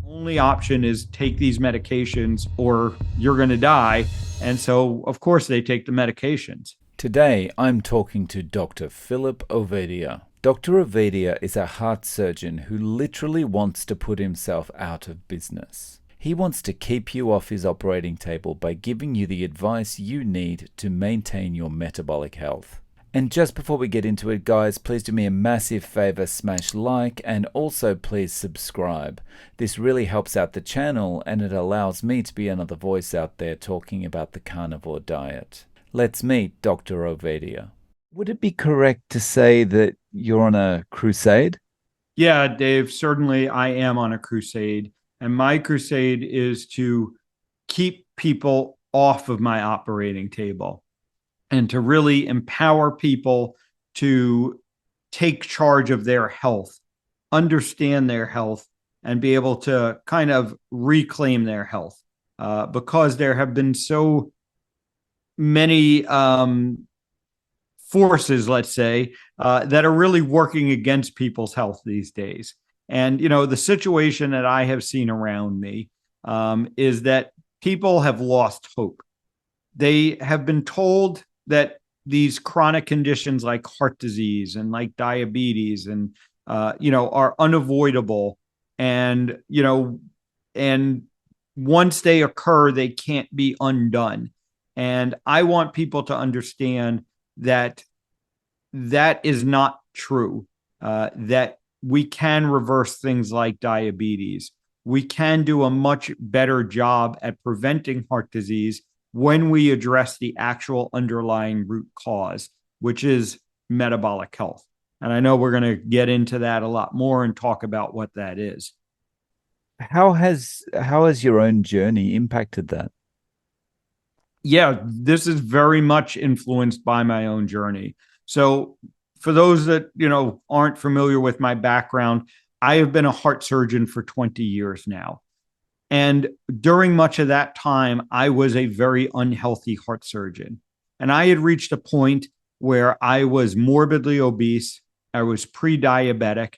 Only option is take these medications or you're going to die. And so, of course, they take the medications. Today, I'm talking to Dr. Philip Ovadia. Dr. Ovadia is a heart surgeon who literally wants to put himself out of business. He wants to keep you off his operating table by giving you the advice you need to maintain your metabolic health. And just before we get into it, guys, please do me a massive favor, smash like, and also please subscribe. This really helps out the channel and it allows me to be another voice out there talking about the carnivore diet. Let's meet Dr. Ovadia. Would it be correct to say that you're on a crusade? Yeah, Dave, certainly I am on a crusade. And my crusade is to keep people off of my operating table and to really empower people to take charge of their health, understand their health, and be able to kind of reclaim their health. Because there have been so many forces, let's say, that are really working against people's health these days. And, the situation that I have seen around me is that people have lost hope. They have been told that these chronic conditions like heart disease and like diabetes and, are unavoidable. And, and once they occur, they can't be undone. And I want people to understand that that is not true, that we can reverse things like diabetes. We can do a much better job at preventing heart disease when we address the actual underlying root cause, which is metabolic health. And I know we're going to get into that a lot more and talk about what that is. How has your own journey impacted that? Yeah, this is very much influenced by my own journey. So, for those that, aren't familiar with my background, I have been a heart surgeon for 20 years now. And during much of that time, I was a very unhealthy heart surgeon. And I had reached a point where I was morbidly obese, I was pre diabetic,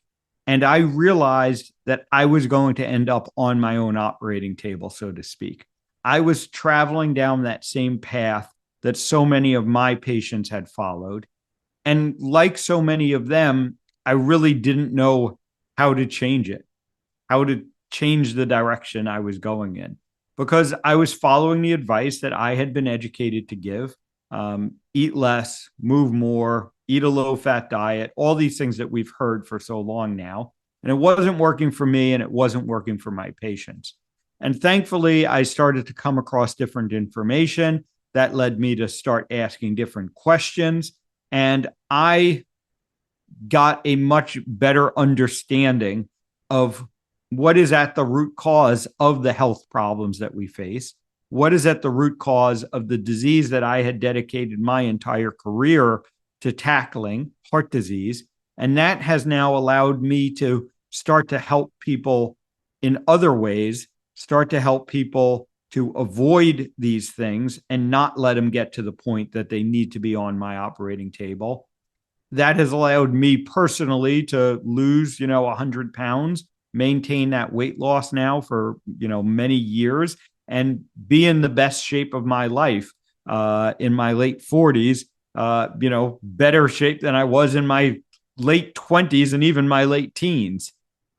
and I realized that I was going to end up on my own operating table, so to speak. I was traveling down that same path that so many of my patients had followed. And like so many of them, I really didn't know how to change it, how to change the direction I was going in, because I was following the advice that I had been educated to give: eat less, move more, eat a low fat diet, all these things that we've heard for so long now. And it wasn't working for me and it wasn't working for my patients. And thankfully, I started to come across different information that led me to start asking different questions. And I got a much better understanding of what is at the root cause of the health problems that we face, what is at the root cause of the disease that I had dedicated my entire career to tackling, heart disease. And that has now allowed me to start to help people in other ways, start to help people to avoid these things and not let them get to the point that they need to be on my operating table. That has allowed me personally to lose, 100 pounds, maintain that weight loss now for, many years, and be in the best shape of my life in my late 40s, better shape than I was in my late 20s and even my late teens.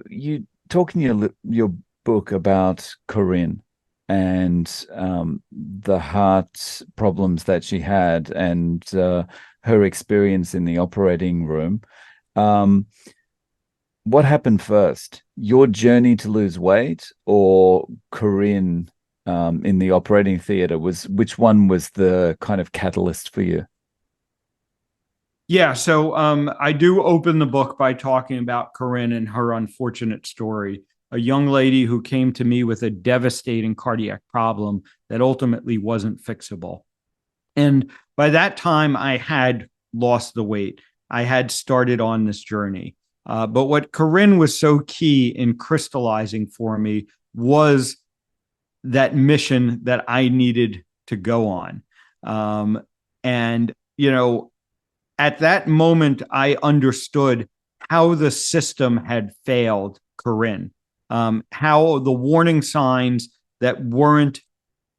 You talk in your book about Corinne and the heart problems that she had and her experience in the operating room. What happened first? Your journey to lose weight or Corinne in the operating theater? Which one was the kind of catalyst for you? Yeah, so I do open the book by talking about Corinne and her unfortunate story, a young lady who came to me with a devastating cardiac problem that ultimately wasn't fixable. And by that time, I had lost the weight. I had started on this journey. But what Corinne was so key in crystallizing for me was that mission that I needed to go on. And, at that moment, I understood how the system had failed Corinne. how the warning signs that weren't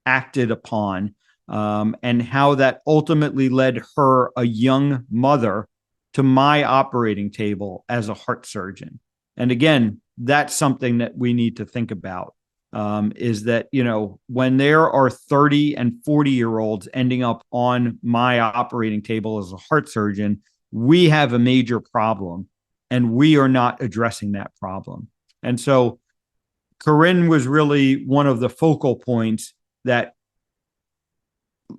acted upon, and how that ultimately led her, a young mother, to my operating table as a heart surgeon. And again, that's something that we need to think about. Is that, when there are 30 and 40-year-olds ending up on my operating table as a heart surgeon, we have a major problem and we are not addressing that problem. And so Corinne was really one of the focal points that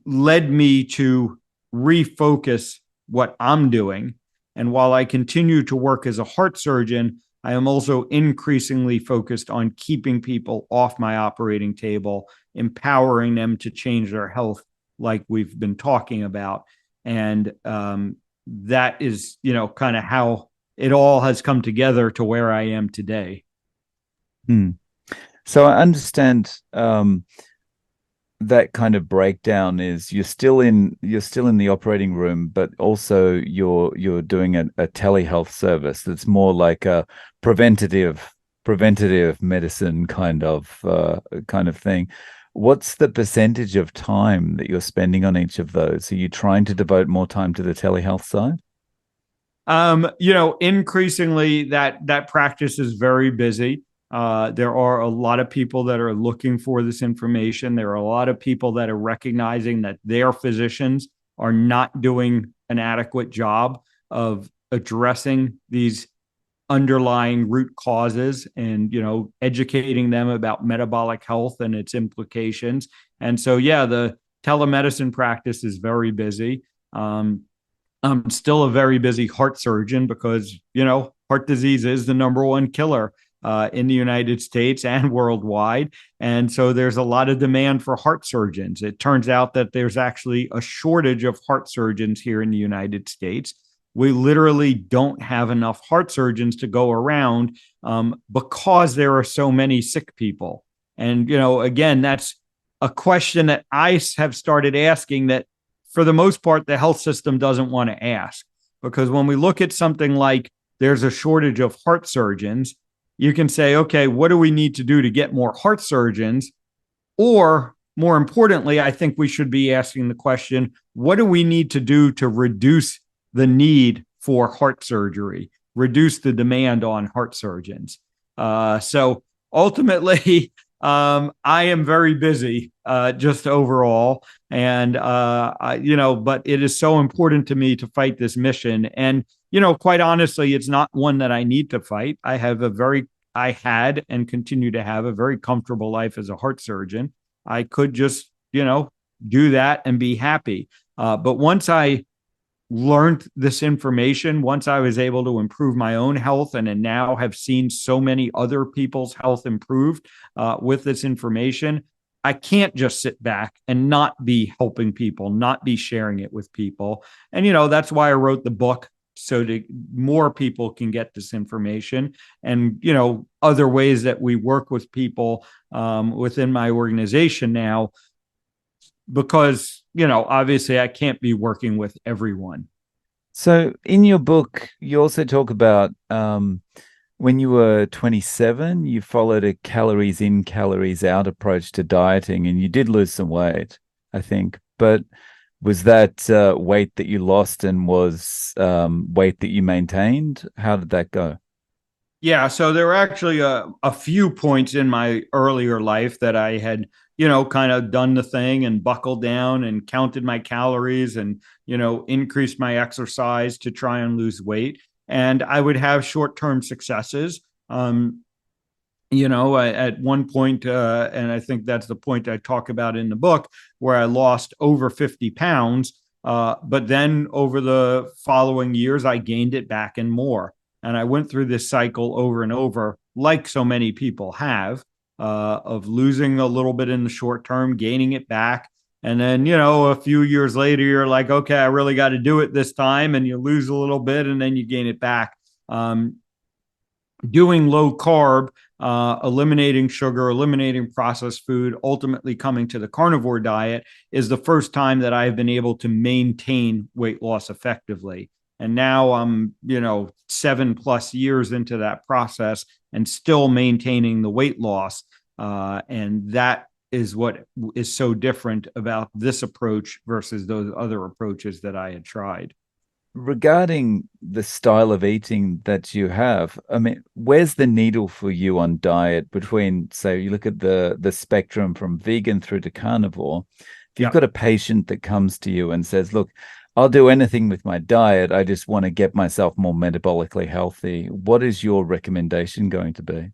led me to refocus what I'm doing. And while I continue to work as a heart surgeon, I am also increasingly focused on keeping people off my operating table, empowering them to change their health, like we've been talking about. And that is, kind of how it all has come together to where I am today. So I understand that kind of breakdown is you're still in the operating room, but also you're doing a telehealth service that's more like a preventative medicine kind of thing. What's the percentage of time that you're spending on each of those? Are you trying to devote more time to the telehealth side? Increasingly that practice is very busy. There are a lot of people that are looking for this information. There are a lot of people that are recognizing that their physicians are not doing an adequate job of addressing these underlying root causes and, educating them about metabolic health and its implications. And so, yeah, the telemedicine practice is very busy. I'm still a very busy heart surgeon because, heart disease is the number one killer in the United States and worldwide. And so there's a lot of demand for heart surgeons. It turns out that there's actually a shortage of heart surgeons here in the United States. We literally don't have enough heart surgeons to go around because there are so many sick people. And, again, that's a question that I have started asking that, for the most part, the health system doesn't want to ask. Because when we look at something like there's a shortage of heart surgeons, you can say, okay, what do we need to do to get more heart surgeons? Or more importantly, I think we should be asking the question, what do we need to do to reduce the need for heart surgery, reduce the demand on heart surgeons? So ultimately, I am very busy, just overall. And, but it is so important to me to fight this mission. And, quite honestly, it's not one that I need to fight. I had and continue to have a very comfortable life as a heart surgeon. I could just, do that and be happy. But once I learned this information, once I was able to improve my own health and now have seen so many other people's health improved with this information, I can't just sit back and not be helping people, not be sharing it with people. And, that's why I wrote the book, so that more people can get this information. And, other ways that we work with people within my organization now, because, obviously I can't be working with everyone. So in your book, you also talk about when you were 27, you followed a calories in, calories out approach to dieting, and you did lose some weight, I think. But was that weight that you lost and was weight that you maintained? How did that go? Yeah, so there were actually a few points in my earlier life that I had, kind of done the thing and buckled down and counted my calories and, increased my exercise to try and lose weight. And I would have short-term successes. At one point, and I think that's the point I talk about in the book, where I lost over 50 pounds. But then over the following years, I gained it back and more. And I went through this cycle over and over, like so many people have, of losing a little bit in the short term, gaining it back. And then, a few years later, you're like, okay, I really got to do it this time. And you lose a little bit and then you gain it back. Doing low carb, eliminating sugar, eliminating processed food, ultimately coming to the carnivore diet is the first time that I've been able to maintain weight loss effectively. And now I'm, 7+ years into that process and still maintaining the weight loss. And that is what is so different about this approach versus those other approaches that I had tried. Regarding the style of eating that you have, I mean, where's the needle for you on diet between, say, you look at the spectrum from vegan through to carnivore. If you've Yeah. got a patient that comes to you and says, look, I'll do anything with my diet, I just want to get myself more metabolically healthy, what is your recommendation going to be?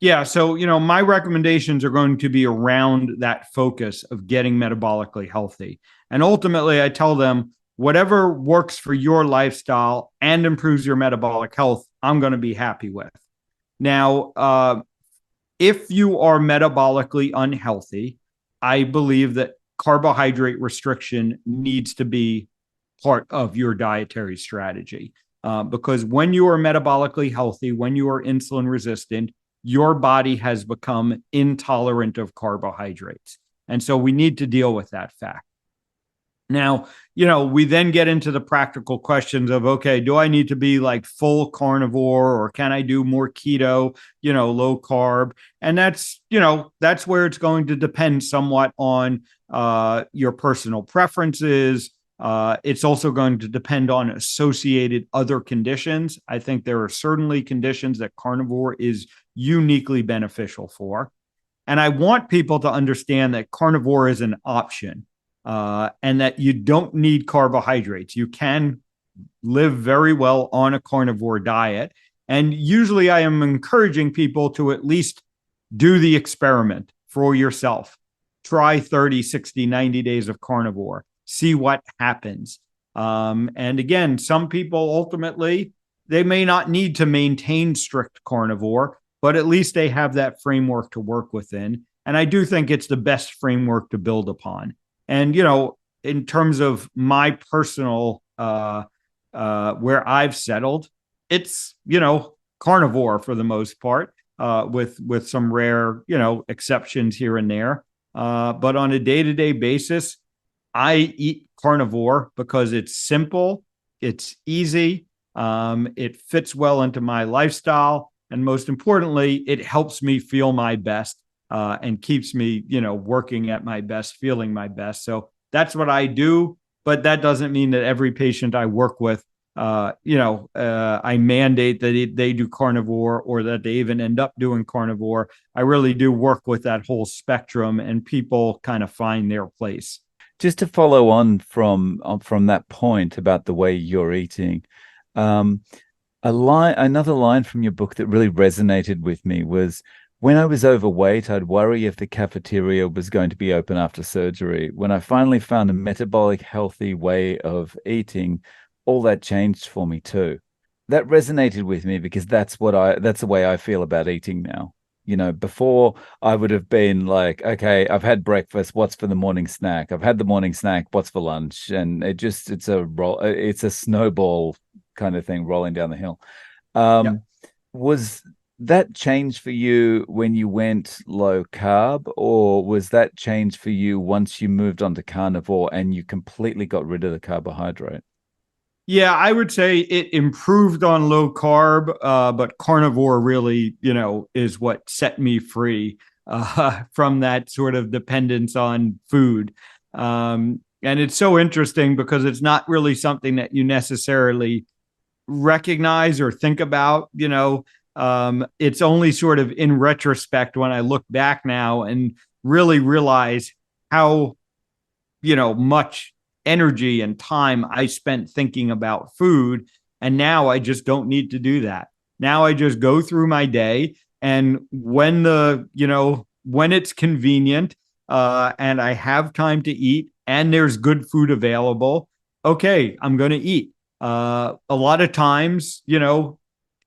Yeah. So, my recommendations are going to be around that focus of getting metabolically healthy. And ultimately, I tell them whatever works for your lifestyle and improves your metabolic health, I'm going to be happy with. Now, if you are metabolically unhealthy, I believe that carbohydrate restriction needs to be part of your dietary strategy. Because when you are metabolically healthy, when you are insulin resistant, your body has become intolerant of carbohydrates. And so we need to deal with that fact. Now, we then get into the practical questions of, okay, do I need to be like full carnivore or can I do more keto, low carb? And that's where it's going to depend somewhat on your personal preferences. It's also going to depend on associated other conditions. I think there are certainly conditions that carnivore is uniquely beneficial for. And I want people to understand that carnivore is an option, and that you don't need carbohydrates. You can live very well on a carnivore diet. And usually I am encouraging people to at least do the experiment for yourself. Try 30, 60, 90 days of carnivore, see what happens. And again, some people ultimately, they may not need to maintain strict carnivore, but at least they have that framework to work within. And I do think it's the best framework to build upon. And, in terms of my personal, where I've settled, it's, carnivore for the most part, with some rare, exceptions here and there. But on a day-to-day basis, I eat carnivore because it's simple, it's easy, it fits well into my lifestyle, and most importantly, it helps me feel my best, and keeps me, working at my best, feeling my best. So that's what I do. But that doesn't mean that every patient I work with, I mandate that they do carnivore or that they even end up doing carnivore. I really do work with that whole spectrum, and people kind of find their place. Just to follow on from that point about the way you're eating, um, another line from your book that really resonated with me was, when I was overweight, I'd worry if the cafeteria was going to be open after surgery. When I finally found a metabolic healthy way of eating, all that changed for me too. That resonated with me because that's the way I feel about eating now. Before I would have been like, okay, I've had breakfast, what's for the morning snack? I've had the morning snack, what's for lunch? And it's a snowball kind of thing rolling down the hill. Yeah. Was that change for you when you went low carb, or was that change for you once you moved on to carnivore and you completely got rid of the carbohydrate? Yeah, I would say it improved on low carb, but carnivore really, is what set me free, from that sort of dependence on food. And it's so interesting because it's not really something that you necessarily recognize or think about. It's only sort of in retrospect when I look back now and really realize how, much energy and time I spent thinking about food. And now I just don't need to do that. Now I just go through my day, and when it's convenient, and I have time to eat and there's good food available, okay, I'm going to eat. A lot of times,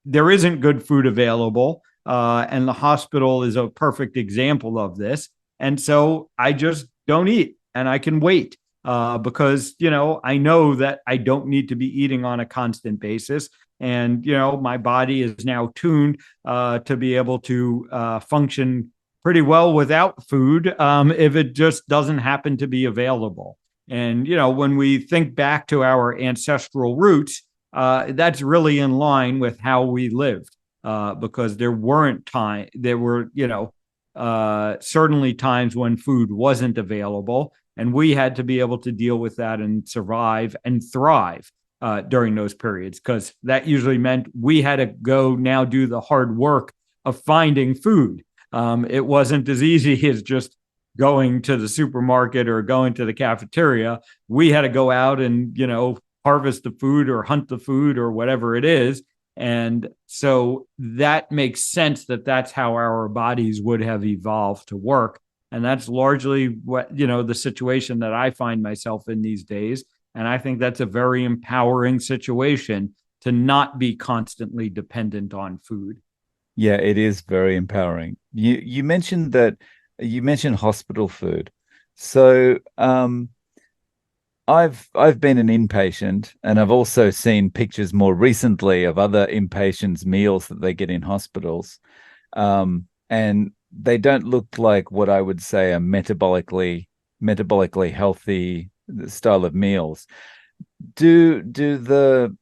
there isn't good food available. And the hospital is a perfect example of this. And so I just don't eat and I can wait, because, I know that I don't need to be eating on a constant basis. And, my body is now tuned, to be able to, function pretty well without food, if it just doesn't happen to be available. And, when we think back to our ancestral roots, that's really in line with how we lived, because there were, certainly times when food wasn't available, and we had to be able to deal with that and survive and thrive during those periods, because that usually meant we had to go now do the hard work of finding food. It wasn't as easy as just going to the supermarket or going to the cafeteria. We had to go out and, harvest the food or hunt the food or whatever it is. And so that makes sense that that's how our bodies would have evolved to work. And that's largely what, the situation that I find myself in these days. And I think that's a very empowering situation to not be constantly dependent on food. Yeah, it is very empowering. You mentioned hospital food. So I've been an inpatient, and I've also seen pictures more recently of other inpatients' meals that they get in hospitals. And they don't look like what I would say a metabolically healthy style of meals. Do the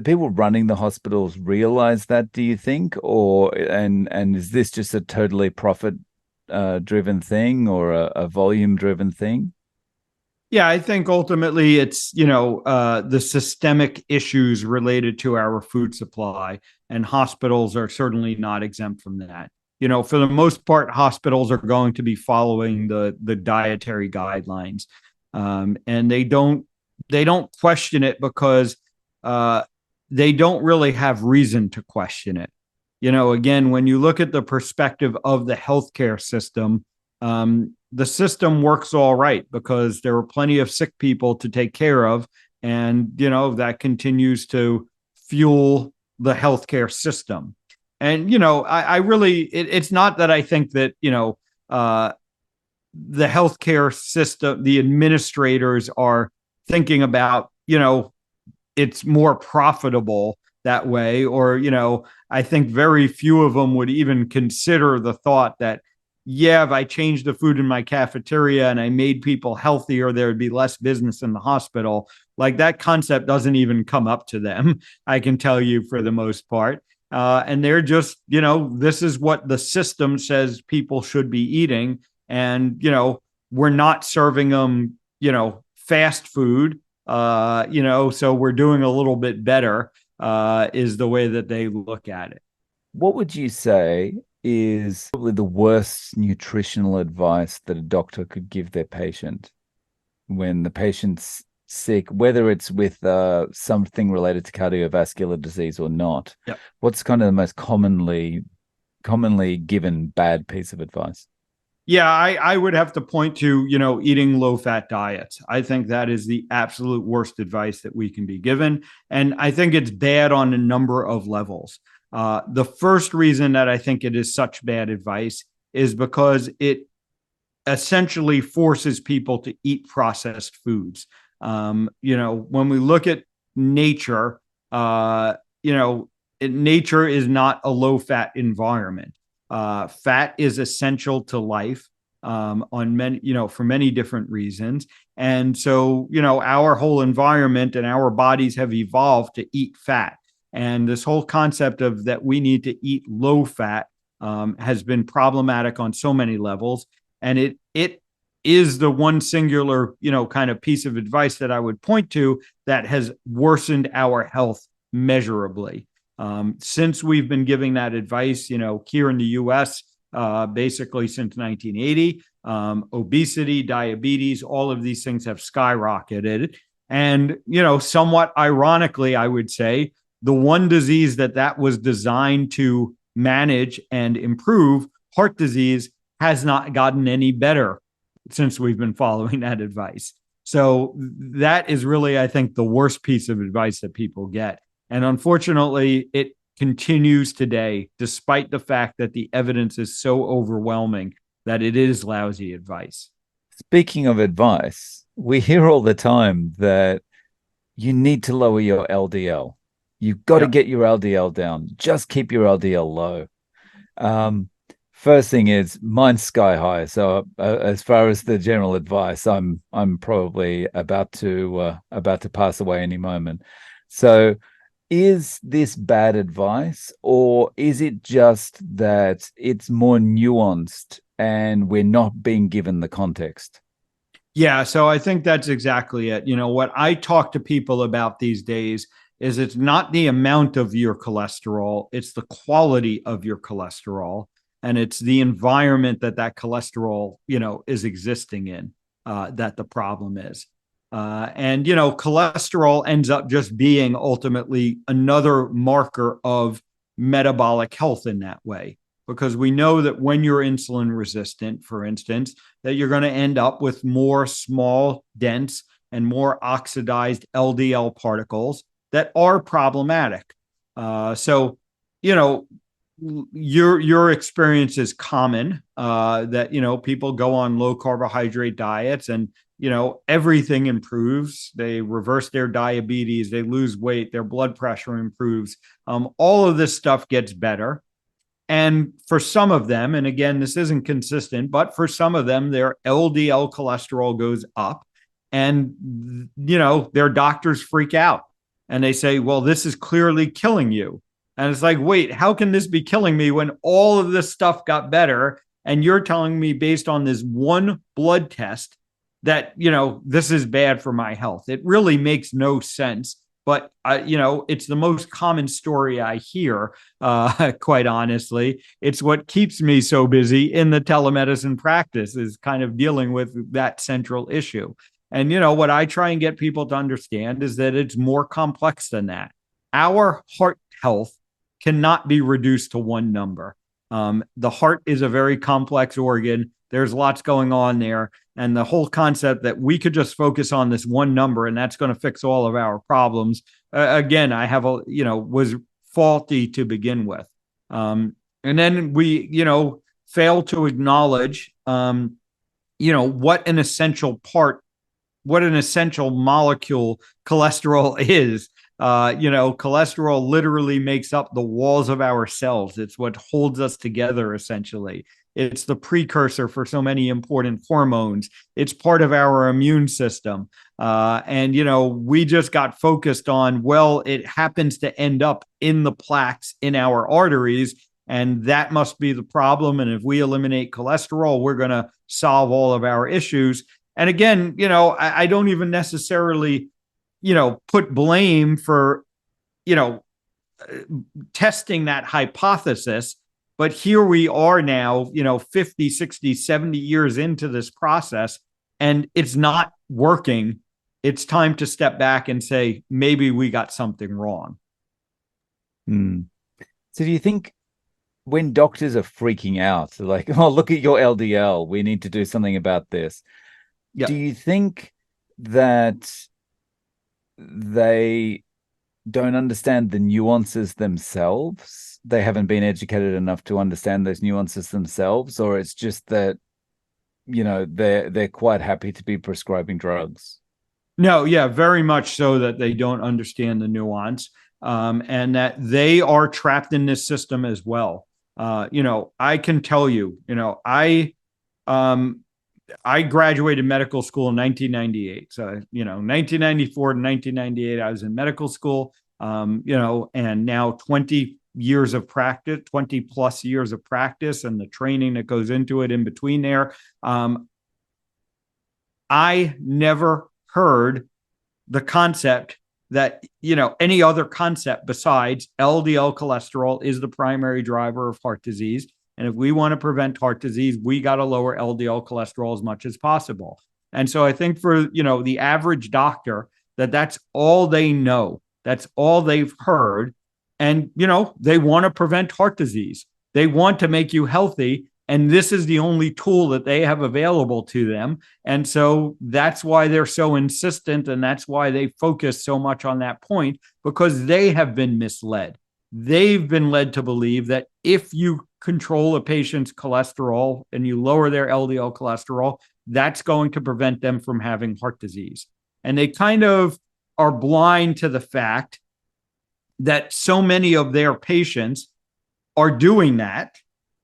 people running the hospitals realize that, do you think? And is this just a totally profit driven thing, or a volume driven thing? Yeah, I think ultimately it's, the systemic issues related to our food supply, and hospitals are certainly not exempt from that. For the most part, hospitals are going to be following the dietary guidelines, and they don't question it because they don't really have reason to question it. Again, when you look at the perspective of the healthcare system, the system works all right because there are plenty of sick people to take care of. And, that continues to fuel the healthcare system. And, I really, it's not that I think that, the healthcare system, the administrators are thinking about, it's more profitable that way. Or, I think very few of them would even consider the thought that, yeah, if I changed the food in my cafeteria and I made people healthier, there would be less business in the hospital. Like, that concept doesn't even come up to them, I can tell you, for the most part. And they're just, this is what the system says people should be eating. And, we're not serving them, fast food, so we're doing a little bit better, is the way that they look at it. What would you say is probably the worst nutritional advice that a doctor could give their patient when the patient's sick, whether it's with something related to cardiovascular disease or not? Yep. What's kind of the most commonly given bad piece of advice? Yeah, I would have to point to, eating low fat diets. I think that is the absolute worst advice that we can be given. And I think it's bad on a number of levels. The first reason that I think it is such bad advice is because it essentially forces people to eat processed foods. When we look at nature, nature is not a low fat environment. Fat is essential to life, on many, for many different reasons. And so, our whole environment and our bodies have evolved to eat fat. And this whole concept of that we need to eat low fat has been problematic on so many levels. And it is the one singular, kind of piece of advice that I would point to that has worsened our health measurably. Since we've been giving that advice, here in the US, basically since 1980, obesity, diabetes, all of these things have skyrocketed. And, somewhat ironically, I would say, the one disease that was designed to manage and improve, heart disease, has not gotten any better since we've been following that advice. So that is really, I think, the worst piece of advice that people get. And unfortunately, it continues today, despite the fact that the evidence is so overwhelming that it is lousy advice. Speaking of advice, we hear all the time that you need to lower your LDL. You've got to get your LDL down. Just keep your LDL low. First thing is, mine's sky high. So as far as the general advice, I'm probably about to pass away any moment. So Is this bad advice, or is it just that it's more nuanced and we're not being given the context? Yeah, so I think that's exactly it. What I talk to people about these days is it's not the amount of your cholesterol, it's the quality of your cholesterol, and it's the environment that that cholesterol, is existing in, that the problem is. And cholesterol ends up just being ultimately another marker of metabolic health in that way. Because we know that when you're insulin resistant, for instance, that you're going to end up with more small, dense, and more oxidized LDL particles that are problematic. So, you know, your experience is common, that people go on low carbohydrate diets and everything improves. They reverse their diabetes, they lose weight, their blood pressure improves. All of this stuff gets better. And for some of them, and again, this isn't consistent, but for some of them, their LDL cholesterol goes up, and their doctors freak out and they say, well, this is clearly killing you. And it's like, wait, how can this be killing me when all of this stuff got better? And you're telling me based on this one blood test that, this is bad for my health. It really makes no sense. But it's the most common story I hear. Quite honestly, it's what keeps me so busy in the telemedicine practice, is kind of dealing with that central issue. And what I try and get people to understand is that it's more complex than that. Our heart health cannot be reduced to one number. The heart is a very complex organ. There's lots going on there. And the whole concept that we could just focus on this one number and that's going to fix all of our problems, again, was faulty to begin with. And then we, fail to acknowledge, what an essential part, what an essential molecule cholesterol is. Cholesterol literally makes up the walls of our cells. It's what holds us together, essentially. It's the precursor for so many important hormones. It's part of our immune system. And we just got focused on, well, it happens to end up in the plaques in our arteries, and that must be the problem. And if we eliminate cholesterol, we're going to solve all of our issues. And again, I don't even necessarily put blame for, testing that hypothesis. But here we are now, 50, 60, 70 years into this process, and it's not working. It's time to step back and say, maybe we got something wrong. So do you think when doctors are freaking out, like, oh, look at your LDL, we need to do something about this. Yeah. Do you think that they don't understand the nuances themselves? They haven't been educated enough to understand those nuances themselves, or it's just that, they're quite happy to be prescribing drugs? No, yeah, very much so that they don't understand the nuance, and that they are trapped in this system as well. I can tell you, I graduated medical school in 1998. So, 1994 to 1998, I was in medical school, and now 20 years of practice, 20 plus years of practice and the training that goes into it in between there. I never heard the concept that, any other concept besides LDL cholesterol is the primary driver of heart disease. And if we want to prevent heart disease, we got to lower LDL cholesterol as much as possible. And so I think for, the average doctor, that's all they know. That's all they've heard. And, they want to prevent heart disease. They want to make you healthy. And this is the only tool that they have available to them. And so that's why they're so insistent. And that's why they focus so much on that point, because they have been misled. They've been led to believe that if you control a patient's cholesterol and you lower their LDL cholesterol, that's going to prevent them from having heart disease. And they kind of are blind to the fact that so many of their patients are doing that,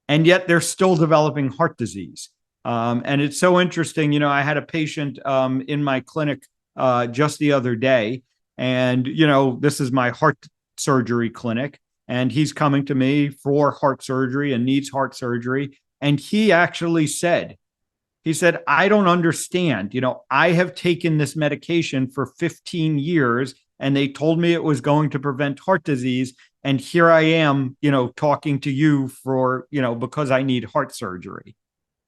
and yet they're still developing heart disease. And it's so interesting. I had a patient in my clinic just the other day, and, this is my heart surgery clinic, and he's coming to me for heart surgery and needs heart surgery. And he actually said, I don't understand. I have taken this medication for 15 years and they told me it was going to prevent heart disease. And here I am, talking to you for, because I need heart surgery.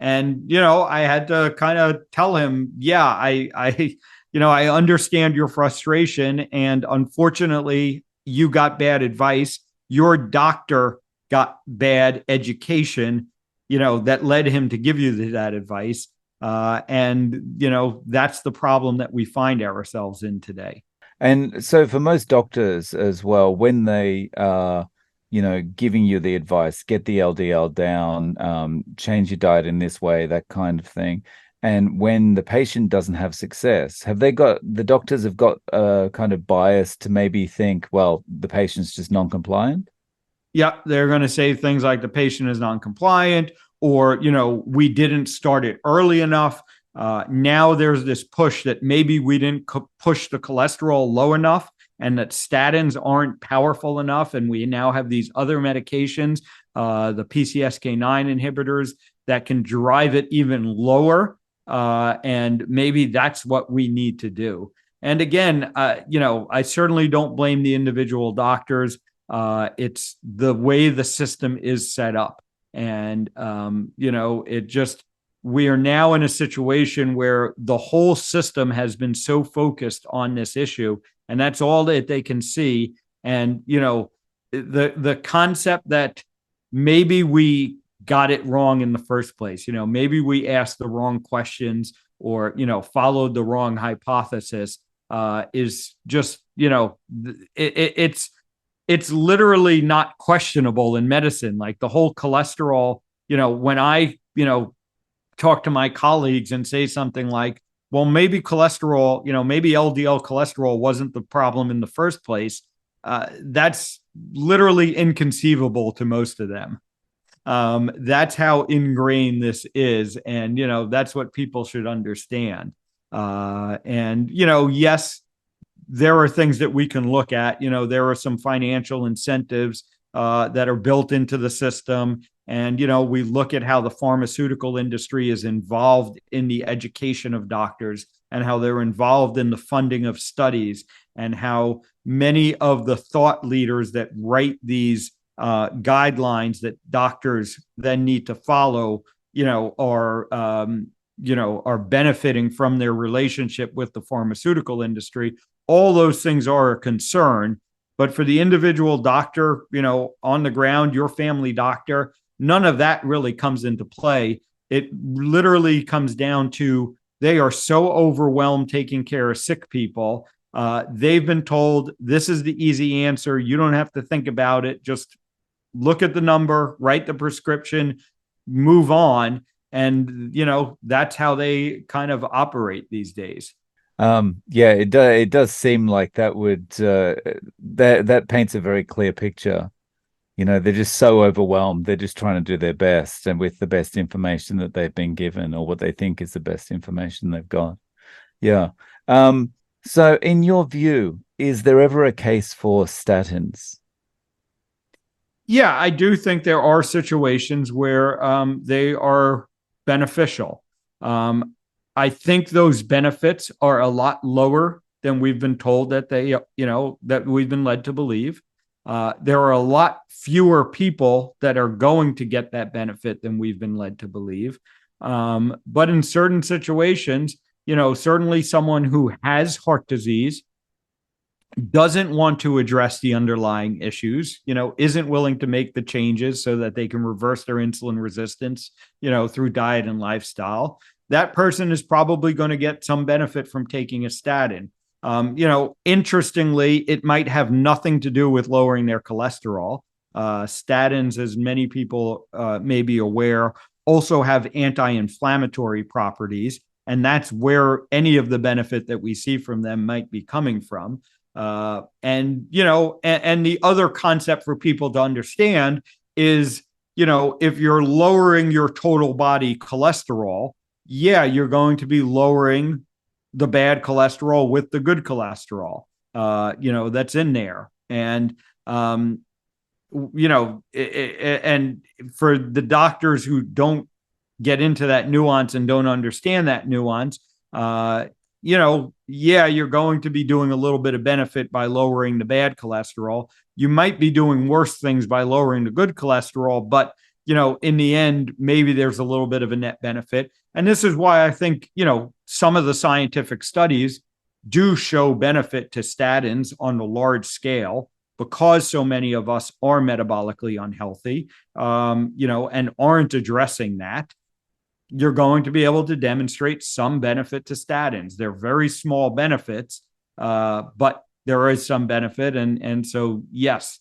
And, I had to kind of tell him, yeah, I understand your frustration. And unfortunately, you got bad advice. Your doctor got bad education, that led him to give you that advice. And, that's the problem that we find ourselves in today. And so for most doctors as well, when they are, giving you the advice, get the LDL down, change your diet in this way, that kind of thing. And when the patient doesn't have success, the doctors have got a kind of bias to maybe think, well, the patient's just non-compliant? Yeah, they're going to say things like the patient is non-compliant, or we didn't start it early enough. Now there's this push that maybe we didn't push the cholesterol low enough, and that statins aren't powerful enough, and we now have these other medications, the PCSK9 inhibitors, that can drive it even lower. And maybe that's what we need to do. And again, I certainly don't blame the individual doctors. It's the way the system is set up. And, we are now in a situation where the whole system has been so focused on this issue, and that's all that they can see. And, the concept that maybe we got it wrong in the first place, maybe we asked the wrong questions, or, followed the wrong hypothesis, is just, it's literally not questionable in medicine. Like the whole cholesterol, when I, talk to my colleagues and say something like, well, maybe cholesterol, maybe LDL cholesterol wasn't the problem in the first place. That's literally inconceivable to most of them. That's how ingrained this is. And, that's what people should understand. And, yes, there are things that we can look at. There are some financial incentives that are built into the system. And, we look at how the pharmaceutical industry is involved in the education of doctors, and how they're involved in the funding of studies, and how many of the thought leaders that write these guidelines that doctors then need to follow, are benefiting from their relationship with the pharmaceutical industry. All those things are a concern. But for the individual doctor, on the ground, your family doctor, none of that really comes into play. It literally comes down to they are so overwhelmed taking care of sick people. They've been told this is the easy answer. You don't have to think about it. Just look at the number, write the prescription, move on. And, that's how they kind of operate these days. Yeah, it does seem like that would that paints a very clear picture. They're just so overwhelmed. They're just trying to do their best, and with the best information that they've been given, or what they think is the best information they've got. Yeah. So in your view, is there ever a case for statins? Yeah, I do think there are situations where they are beneficial. I think those benefits are a lot lower than we've been told that that we've been led to believe. There are a lot fewer people that are going to get that benefit than we've been led to believe. But in certain situations, certainly someone who has heart disease doesn't want to address the underlying issues, isn't willing to make the changes so that they can reverse their insulin resistance, through diet and lifestyle. That person is probably going to get some benefit from taking a statin. Interestingly, it might have nothing to do with lowering their cholesterol. Statins, as many people may be aware, also have anti-inflammatory properties, and that's where any of the benefit that we see from them might be coming from. And the other concept for people to understand is, if you're lowering your total body cholesterol, yeah, you're going to be lowering the bad cholesterol with the good cholesterol, that's in there. And And for the doctors who don't get into that nuance and don't understand that nuance, yeah, you're going to be doing a little bit of benefit by lowering the bad cholesterol. You might be doing worse things by lowering the good cholesterol, but in the end, maybe there's a little bit of a net benefit. And this is why I think, some of the scientific studies do show benefit to statins on the large scale because so many of us are metabolically unhealthy, and aren't addressing that. You're going to be able to demonstrate some benefit to statins. They're very small benefits, but there is some benefit. And so, yes,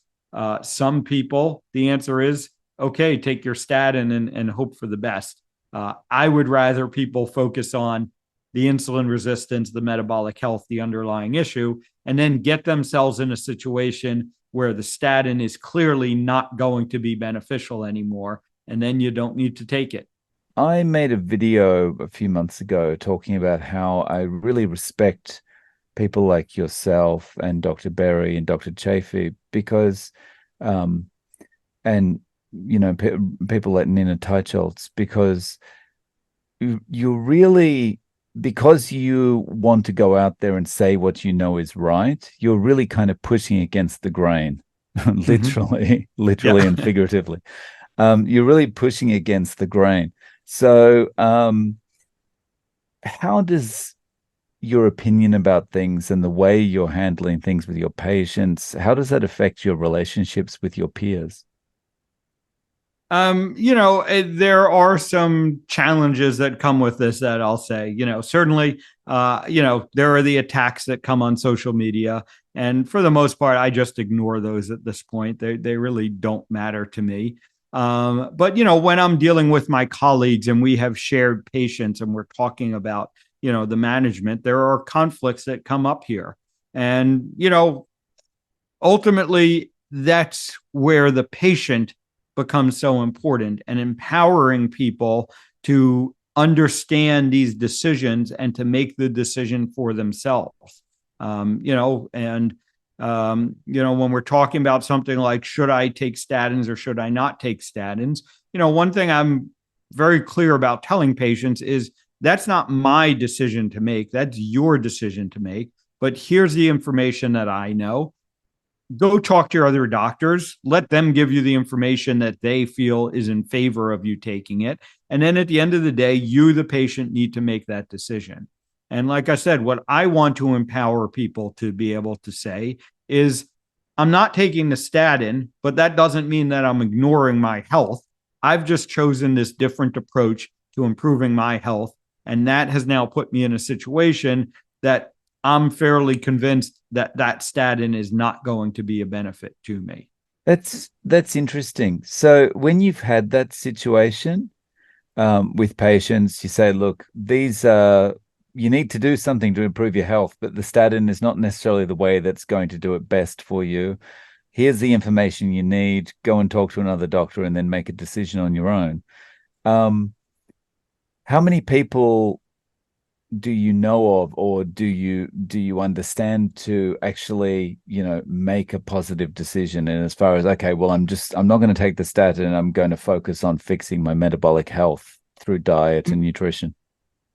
some people, the answer is, okay, take your statin and hope for the best. I would rather people focus on the insulin resistance, the metabolic health, the underlying issue, and then get themselves in a situation where the statin is clearly not going to be beneficial anymore. And then you don't need to take it. I made a video a few months ago talking about how I really respect people like yourself and Dr. Berry and Dr. Chafee because, and people like Nina Teicholz, because you really, because you want to go out there and say what you know is right, you're really kind of pushing against the grain, literally, literally and figuratively. You're really pushing against the grain. So, how does your opinion about things and the way you're handling things with your patients, how does that affect your relationships with your peers? There are some challenges that come with this that I'll say, certainly, there are the attacks that come on social media. And for the most part, I just ignore those at this point. They really don't matter to me. But, when I'm dealing with my colleagues and we have shared patients and we're talking about, the management, there are conflicts that come up here. And, ultimately, that's where the patient becomes so important, and empowering people to understand these decisions and to make the decision for themselves. When we're talking about something like, should I take statins or should I not take statins? One thing I'm very clear about telling patients is that's not my decision to make. That's your decision to make. But here's the information that I know. Go talk to your other doctors. Let them give you the information that they feel is in favor of you taking it. And then at the end of the day, you, the patient, need to make that decision. And like I said, what I want to empower people to be able to say is, I'm not taking the statin, but that doesn't mean that I'm ignoring my health. I've just chosen this different approach to improving my health. And that has now put me in a situation that I'm fairly convinced that that statin is not going to be a benefit to me. That's interesting. So when you've had that situation with patients, you say, look, these you need to do something to improve your health, but the statin is not necessarily the way that's going to do it best for you. Here's the information you need. Go and talk to another doctor and then make a decision on your own. How many people do you know of, or do you understand to actually, make a positive decision? And as far as, okay, well, I'm not going to take the statin and I'm going to focus on fixing my metabolic health through diet and nutrition.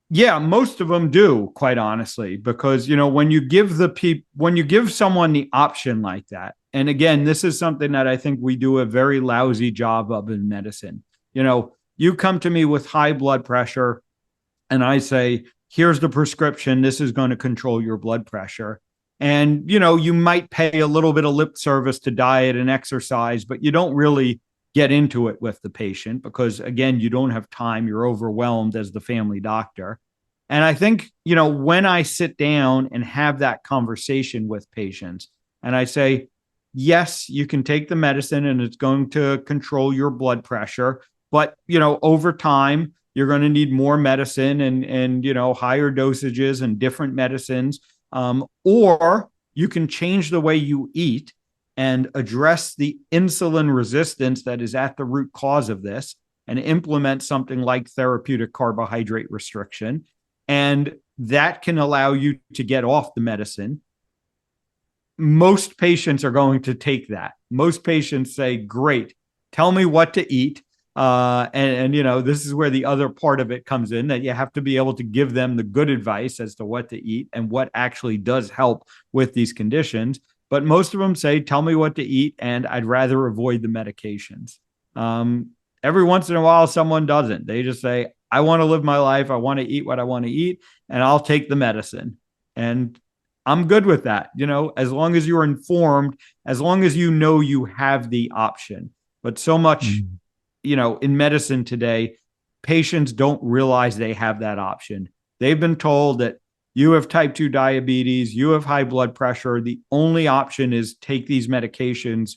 Yeah, most of them do, quite honestly, because when you give someone the option like that, and again, this is something that I think we do a very lousy job of in medicine. You come to me with high blood pressure, and I say, here's the prescription. This is going to control your blood pressure. And, you might pay a little bit of lip service to diet and exercise, but you don't really get into it with the patient because, again, you don't have time. You're overwhelmed as the family doctor. And I think, when I sit down and have that conversation with patients and I say, yes, you can take the medicine and it's going to control your blood pressure, but, over time, you're going to need more medicine and higher dosages and different medicines. Or you can change the way you eat and address the insulin resistance that is at the root cause of this and implement something like therapeutic carbohydrate restriction. And that can allow you to get off the medicine. Most patients are going to take that. most patients say, great, tell me what to eat. This is where the other part of it comes in, that you have to be able to give them the good advice as to what to eat and what actually does help with these conditions. But most of them say, tell me what to eat, and I'd rather avoid the medications. Every once in a while, someone doesn't. They just say, I want to live my life. I want to eat what I want to eat, and I'll take the medicine. And I'm good with that, as long as you're informed, as long as you know you have the option. But so much, in medicine today, patients don't realize they have that option. They've been told that you have type 2 diabetes, you have high blood pressure. The only option is take these medications,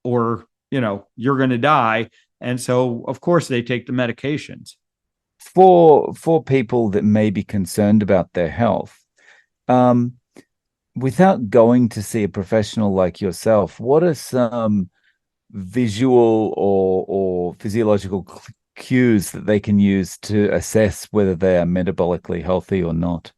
or, you're going to die. And so, of course, they take the medications. For people that may be concerned about their health, without going to see a professional like yourself, what are some visual or physiological cues that they can use to assess whether they are metabolically healthy or not?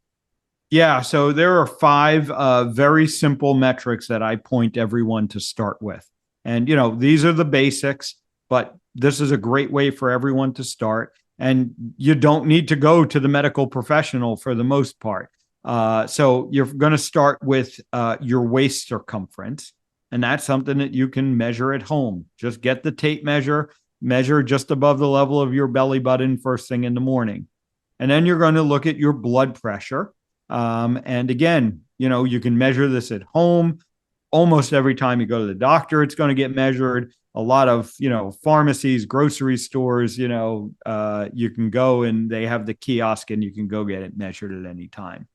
Yeah, so there are 5 very simple metrics that I point everyone to start with. And, these are the basics, but this is a great way for everyone to start. And you don't need to go to the medical professional for the most part. So you're going to start with your waist circumference. And that's something that you can measure at home. Just get the tape measure just above the level of your belly button first thing in the morning. And then you're going to look at your blood pressure. And again, you can measure this at home. Almost every time you go to the doctor, it's going to get measured. A lot of, pharmacies, grocery stores, you can go and they have the kiosk and you can go get it measured at any time.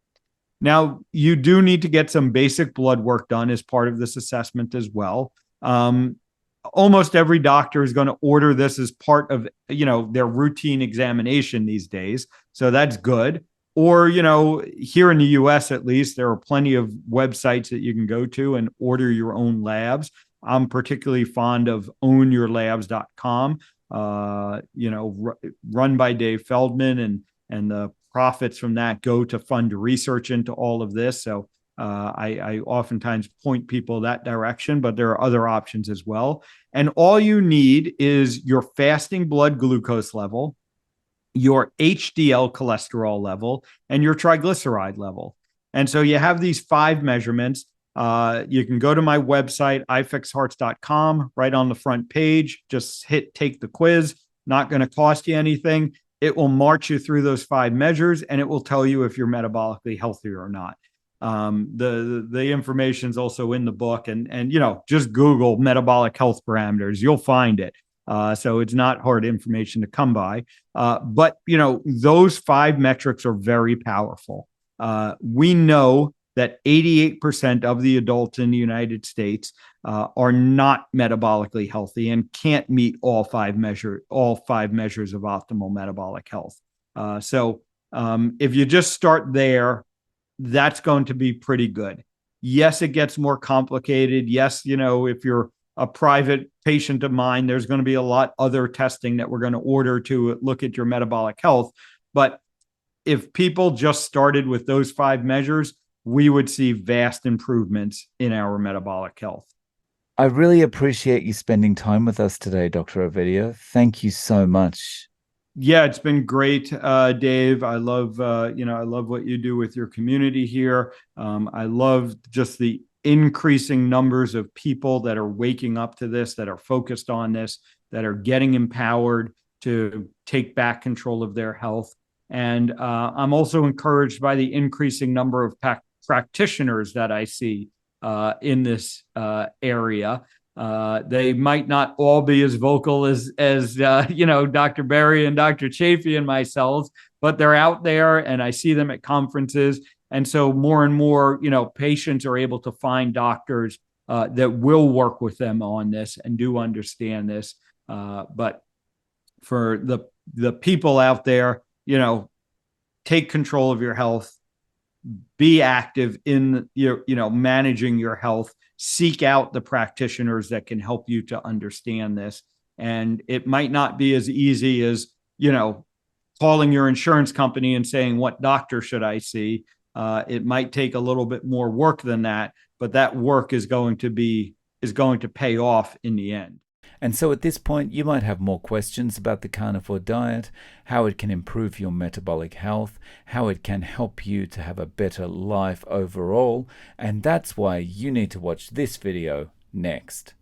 Now, you do need to get some basic blood work done as part of this assessment as well. Almost every doctor is going to order this as part of, their routine examination these days. So that's good. Or, here in the US, at least, there are plenty of websites that you can go to and order your own labs. I'm particularly fond of ownyourlabs.com, run by Dave Feldman, and the profits from that go to fund research into all of this. So I oftentimes point people that direction, but there are other options as well. And all you need is your fasting blood glucose level, your HDL cholesterol level, and your triglyceride level. And so you have these 5 measurements. You can go to my website, ifixhearts.com, right on the front page. Just hit take the quiz. Not going to cost you anything. It will march you through those 5 measures, and it will tell you if you're metabolically healthy or not. The information is also in the book, and just Google metabolic health parameters. You'll find it. So it's not hard information to come by. But those 5 metrics are very powerful. We know that 88% of the adults in the United States are not metabolically healthy and can't meet all five measures of optimal metabolic health. So if you just start there, that's going to be pretty good. Yes, it gets more complicated. Yes, if you're a private patient of mine, there's going to be a lot other testing that we're going to order to look at your metabolic health. But if people just started with those 5 measures, we would see vast improvements in our metabolic health. I really appreciate you spending time with us today, Dr. Ovadia. Thank you so much. Yeah, it's been great, Dave. I love, I love what you do with your community here. I love just the increasing numbers of people that are waking up to this, that are focused on this, that are getting empowered to take back control of their health. And I'm also encouraged by the increasing number of practitioners that I see in this area. They might not all be as vocal as Dr. Berry and Dr. Chafee and myself, but they're out there and I see them at conferences. And so more and more, patients are able to find doctors that will work with them on this and do understand this. But for the people out there, take control of your health, be active in managing your health, seek out the practitioners that can help you to understand this. And it might not be as easy as, calling your insurance company and saying, what doctor should I see? It might take a little bit more work than that, but that work is going to be is going to pay off in the end. And so at this point, you might have more questions about the carnivore diet, how it can improve your metabolic health, how it can help you to have a better life overall, and that's why you need to watch this video next.